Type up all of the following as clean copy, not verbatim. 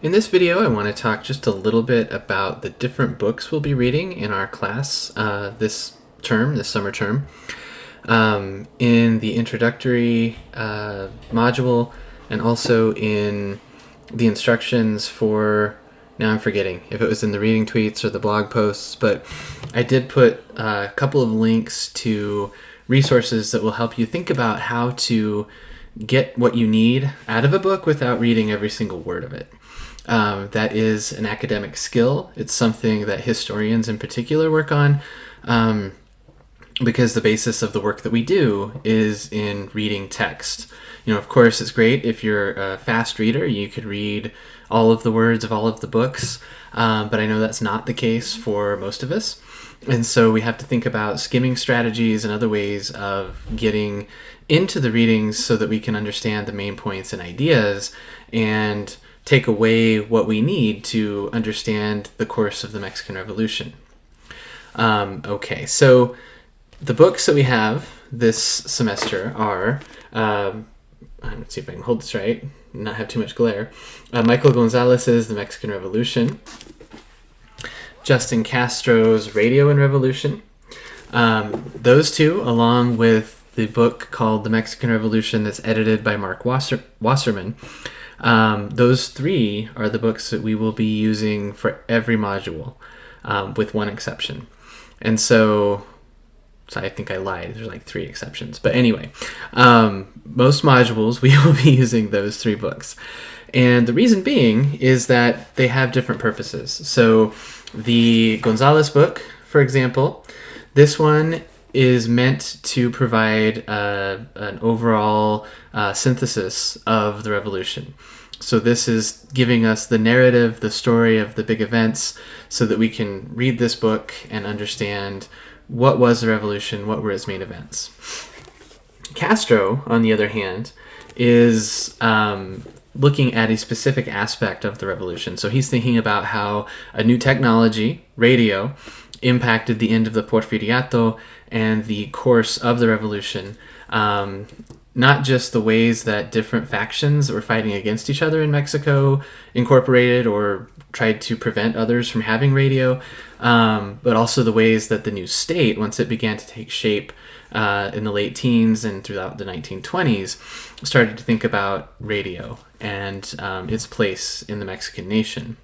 In this video, I want to talk just a little bit about the different books we'll be reading in our class this summer term. In the introductory module, and also in the instructions for, now I'm forgetting if it was in the reading tweets or the blog posts, but I did put a couple of links to resources that will help you think about how to get what you need out of a book without reading every single word of it. That is an academic skill. It's something that historians in particular work on because the basis of the work that we do is in reading text. Of course, it's great if you're a fast reader. You could read all of the words of all of the books, but I know that's not the case for most of us. And so we have to think about skimming strategies and other ways of getting into the readings so that we can understand the main points and ideas and take away what we need to understand the course of the Mexican Revolution. Okay, so the books that we have this semester are, let's see if I can hold this right, not have too much glare, Michael Gonzalez's The Mexican Revolution, Justin Castro's Radio and Revolution. Those two, along with the book called The Mexican Revolution that's edited by Mark Wasserman, those three are the books that we will be using for every module, with one exception. And so I think I lied. There's like 3 exceptions. But anyway, most modules we will be using those 3 books. And the reason being is that they have different purposes. So the Gonzalez book, for example, this one is meant to provide an overall synthesis of the revolution. So this is giving us the narrative, the story of the big events, so that we can read this book and understand what was the revolution, what were its main events. Castro, on the other hand, is looking at a specific aspect of the revolution. So he's thinking about how a new technology, radio, impacted the end of the Porfiriato and the course of the revolution. Not just the ways that different factions that were fighting against each other in Mexico incorporated or tried to prevent others from having radio, but also the ways that the new state, once it began to take shape in the late teens and throughout the 1920s, started to think about radio and its place in the Mexican nation.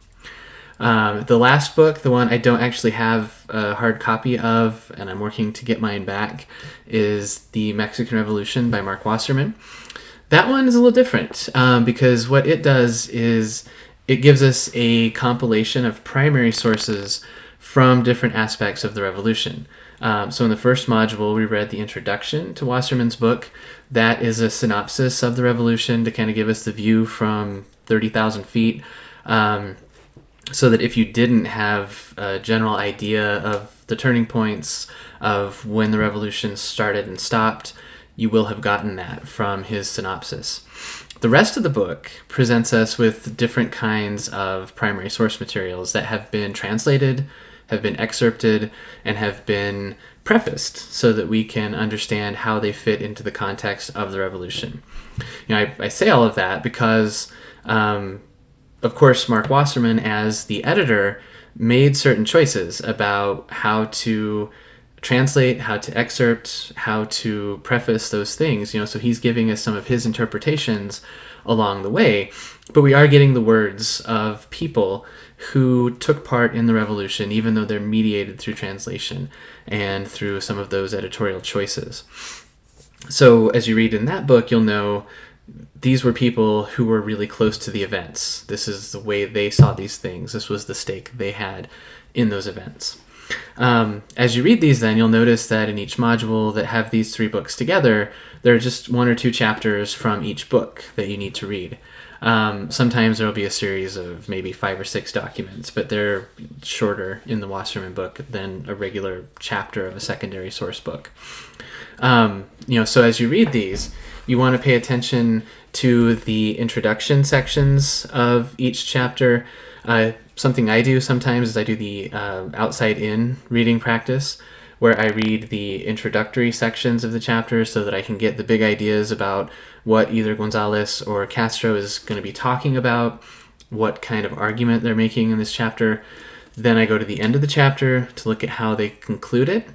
The last book, the one I don't actually have a hard copy of, and I'm working to get mine back, is The Mexican Revolution by Mark Wasserman. That one is a little different because what it does is it gives us a compilation of primary sources from different aspects of the revolution. So in the first module, we read the introduction to Wasserman's book. That is a synopsis of the revolution to kind of give us the view from 30,000 feet. So that if you didn't have a general idea of the turning points of when the revolution started and stopped, you will have gotten that from his synopsis. The rest of the book presents us with different kinds of primary source materials that have been translated, have been excerpted, and have been prefaced so that we can understand how they fit into the context of the revolution. I say all of that because of course, Mark Wasserman, as the editor, made certain choices about how to translate, how to excerpt, how to preface those things. So he's giving us some of his interpretations along the way, but we are getting the words of people who took part in the revolution, even though they're mediated through translation and through some of those editorial choices. So as you read in that book, you'll know these were people who were really close to the events. This is the way they saw these things. This was the stake they had in those events. As you read these, then, you'll notice that in each module that have these 3 books together, there are just 1 or 2 chapters from each book that you need to read. Sometimes there will be a series of maybe 5 or 6 documents, but they're shorter in the Wasserman book than a regular chapter of a secondary source book. So as you read these, you want to pay attention to the introduction sections of each chapter. Something I do sometimes is I do the outside-in reading practice, where I read the introductory sections of the chapter so that I can get the big ideas about what either Gonzalez or Castro is going to be talking about what kind of argument they're making in this chapter. Then I go to the end of the chapter to look at how they conclude it.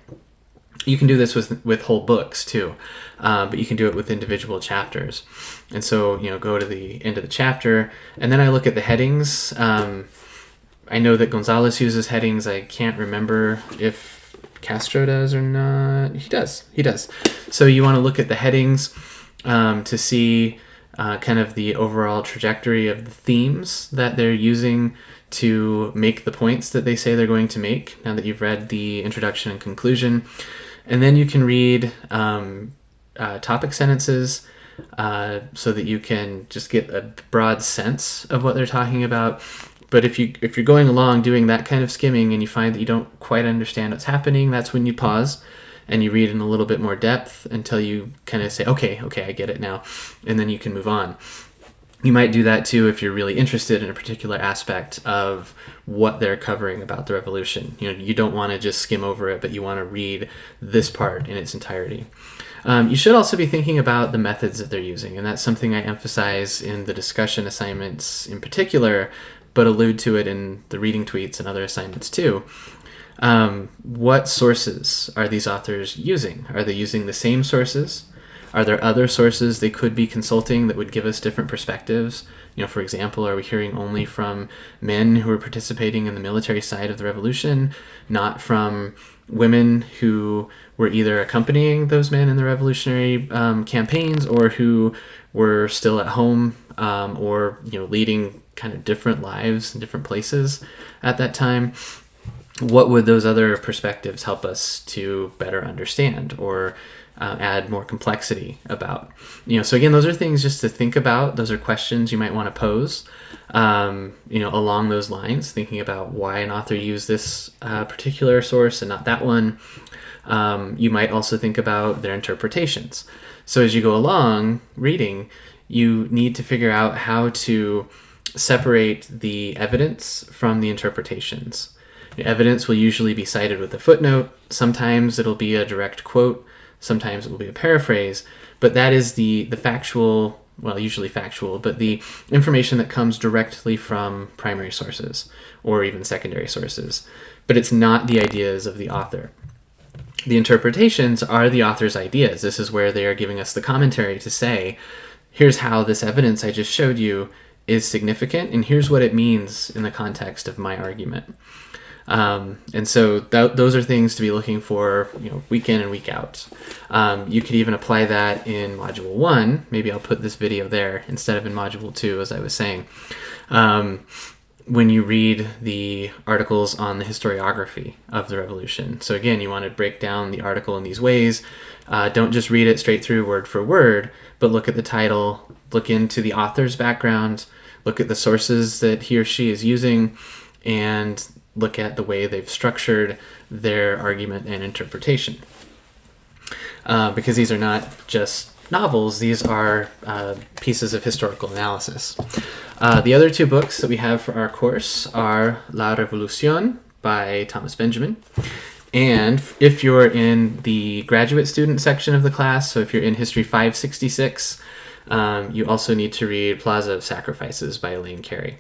You can do this with whole books too, but you can do it with individual chapters. And so, go to the end of the chapter, and then I look at the headings. I know that Gonzalez uses headings. I can't remember if Castro does or not. He does. So you want to look at the headings to see kind of the overall trajectory of the themes that they're using to make the points that they say they're going to make, now that you've read the introduction and conclusion. And then you can read topic sentences so that you can just get a broad sense of what they're talking about. But if you're going along doing that kind of skimming and you find that you don't quite understand what's happening, that's when you pause and you read in a little bit more depth until you kind of say, okay, I get it now. And then you can move on. You might do that too if you're really interested in a particular aspect of what they're covering about the revolution. You don't want to just skim over it, but you want to read this part in its entirety. You should also be thinking about the methods that they're using, and that's something I emphasize in the discussion assignments in particular, but allude to it in the reading tweets and other assignments too. What sources are these authors using? Are they using the same sources? Are there other sources they could be consulting that would give us different perspectives? For example, are we hearing only from men who are participating in the military side of the revolution, not from women who were either accompanying those men in the revolutionary campaigns or who were still at home or leading kind of different lives in different places at that time? What would those other perspectives help us to better understand or add more complexity about? So again, those are things just to think about. Those are questions you might want to pose, along those lines, thinking about why an author used this particular source and not that one. You might also think about their interpretations. So as you go along reading, you need to figure out how to separate the evidence from the interpretations. The evidence will usually be cited with a footnote. Sometimes it'll be a direct quote. Sometimes it will be a paraphrase, but that is the factual, well, usually factual, but the information that comes directly from primary sources or even secondary sources. But it's not the ideas of the author. The interpretations are the author's ideas. This is where they are giving us the commentary to say, here's how this evidence I just showed you is significant, and here's what it means in the context of my argument. And so those are things to be looking for, week in and week out. You could even apply that in Module 1. Maybe I'll put this video there instead of in Module 2, as I was saying. When you read the articles on the historiography of the revolution. So again, you want to break down the article in these ways. Don't just read it straight through word for word, but look at the title, look into the author's background, look at the sources that he or she is using, and look at the way they've structured their argument and interpretation. Because these are not just novels, these are pieces of historical analysis. The other two books that we have for our course are La Révolution by Thomas Benjamin. And if you're in the graduate student section of the class, so if you're in History 566, you also need to read Plaza of Sacrifices by Elaine Carey.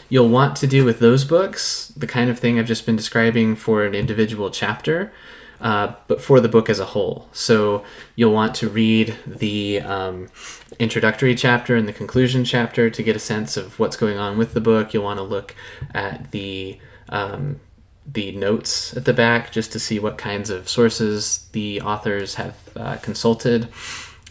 You'll want to do with those books the kind of thing I've just been describing for an individual chapter, but for the book as a whole. So you'll want to read the introductory chapter and the conclusion chapter to get a sense of what's going on with the book. You'll want to look at the notes at the back just to see what kinds of sources the authors have consulted.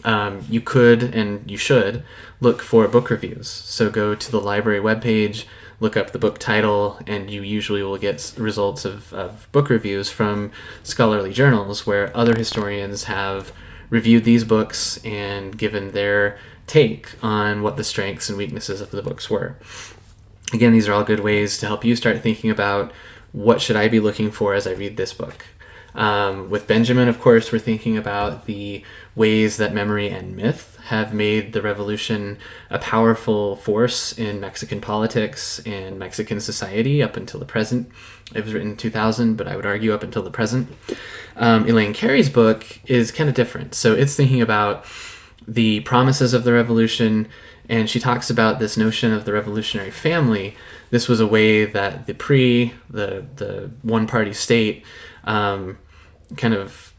You could and you should look for book reviews. So go to the library webpage, look up the book title, and you usually will get results of book reviews from scholarly journals where other historians have reviewed these books and given their take on what the strengths and weaknesses of the books were. Again, these are all good ways to help you start thinking about what should I be looking for as I read this book. With Benjamin, of course, we're thinking about the ways that memory and myth have made the revolution a powerful force in Mexican politics and Mexican society up until the present. It was written in 2000, but I would argue up until the present. Elaine Carey's book is kind of different. So it's thinking about the promises of the revolution, and she talks about this notion of the revolutionary family. This was a way that the one-party state kind of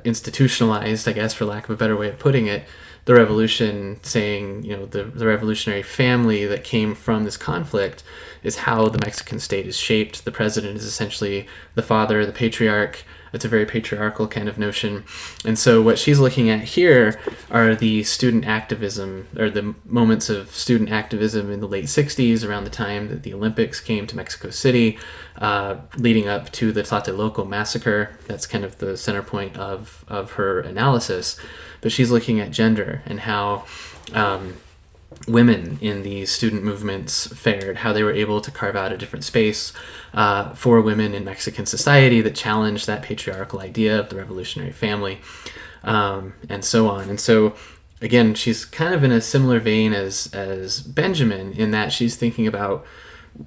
institutionalized, I guess, for lack of a better way of putting it, the revolution, saying, the revolutionary family that came from this conflict is how the Mexican state is shaped. The president is essentially the father, the patriarch. It's a very patriarchal kind of notion. And so what she's looking at here are the student activism, or the moments of student activism in the late 60s, around the time that the Olympics came to Mexico City, leading up to the Tlatelolco massacre. That's kind of the center point of her analysis. But she's looking at gender and how women in the student movements fared, how they were able to carve out a different space for women in Mexican society that challenged that patriarchal idea of the revolutionary family, and so on. And so, again, she's kind of in a similar vein as Benjamin, in that she's thinking about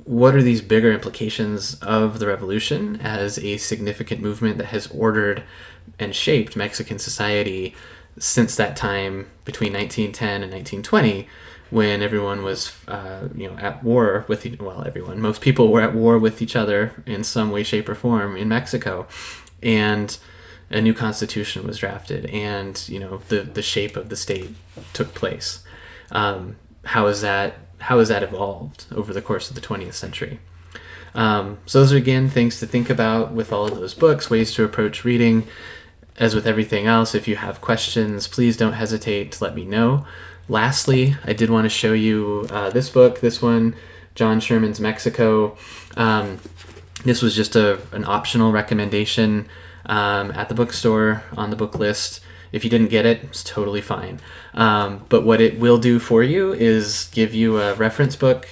what are these bigger implications of the revolution as a significant movement that has ordered and shaped Mexican society since that time between 1910 and 1920, when everyone was, at war with, most people were at war with each other in some way, shape, or form in Mexico, and a new constitution was drafted, and the shape of the state took place. How has that evolved over the course of the 20th century? So those are, again, things to think about with all of those books, ways to approach reading. As with everything else, if you have questions, please don't hesitate to let me know. Lastly, I did want to show you this book, this one, John Sherman's Mexico. This was just an optional recommendation at the bookstore on the book list. If you didn't get it, it's totally fine. But what it will do for you is give you a reference book.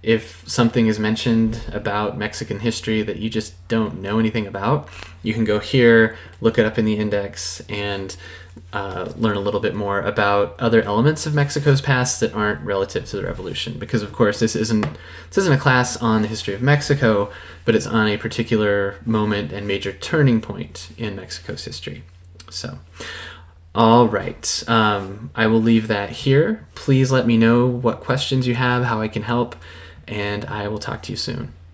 If something is mentioned about Mexican history that you just don't know anything about, you can go here, look it up in the index, and learn a little bit more about other elements of Mexico's past that aren't relative to the revolution. Because, of course, this isn't a class on the history of Mexico, but it's on a particular moment and major turning point in Mexico's history. So, all right. I will leave that here. Please let me know what questions you have, how I can help, and I will talk to you soon.